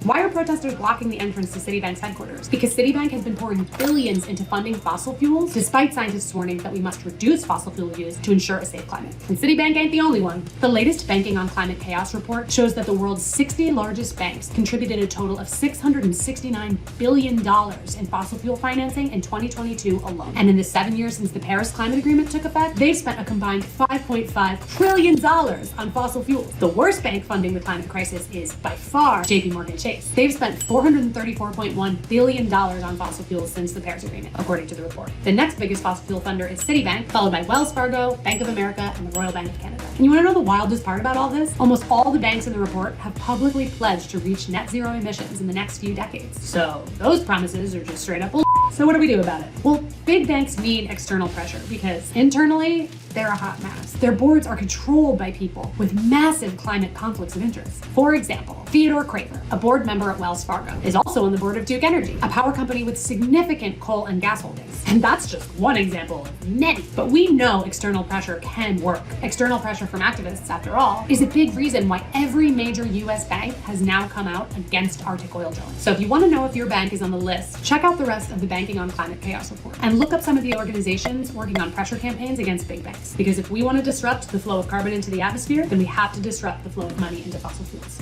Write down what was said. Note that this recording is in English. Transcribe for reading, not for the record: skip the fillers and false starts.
Why are protesters blocking the entrance to Citibank's headquarters? Because Citibank has been pouring billions into funding fossil fuels, despite scientists' warnings that we must reduce fossil fuel use to ensure a safe climate. And Citibank ain't the only one. The latest Banking on Climate Chaos report shows that the world's 60 largest banks contributed a total of $669 billion in fossil fuel financing in 2022 alone. And in the 7 years since the Paris Climate Agreement took effect, they've spent a combined $5.5 trillion on fossil fuels. The worst bank funding the climate crisis is by far JP Morgan Chase. They've spent $434.1 billion on fossil fuels since the Paris Agreement, according to the report. The next biggest fossil fuel funder is Citibank, followed by Wells Fargo, Bank of America, and the Royal Bank of Canada. And you want to know the wildest part about all this? Almost all the banks in the report have publicly pledged to reach net zero emissions in the next few decades. So those promises are just straight up bull. So what do we do about it? Well, big banks need external pressure because internally, they're a hot mess. Their boards are controlled by people with massive climate conflicts of interest. For example, Theodore Craver, a board member at Wells Fargo, is also on the board of Duke Energy, a power company with significant coal and gas holdings. And that's just one example of many. But we know external pressure can work. External pressure from activists, after all, is a big reason why every major US bank has now come out against Arctic oil drilling. So if you want to know if your bank is on the list, check out the rest of the Banking on Climate Chaos report and look up some of the organizations working on pressure campaigns against big banks. Because if we want to disrupt the flow of carbon into the atmosphere, then we have to disrupt the flow of money into fossil fuels.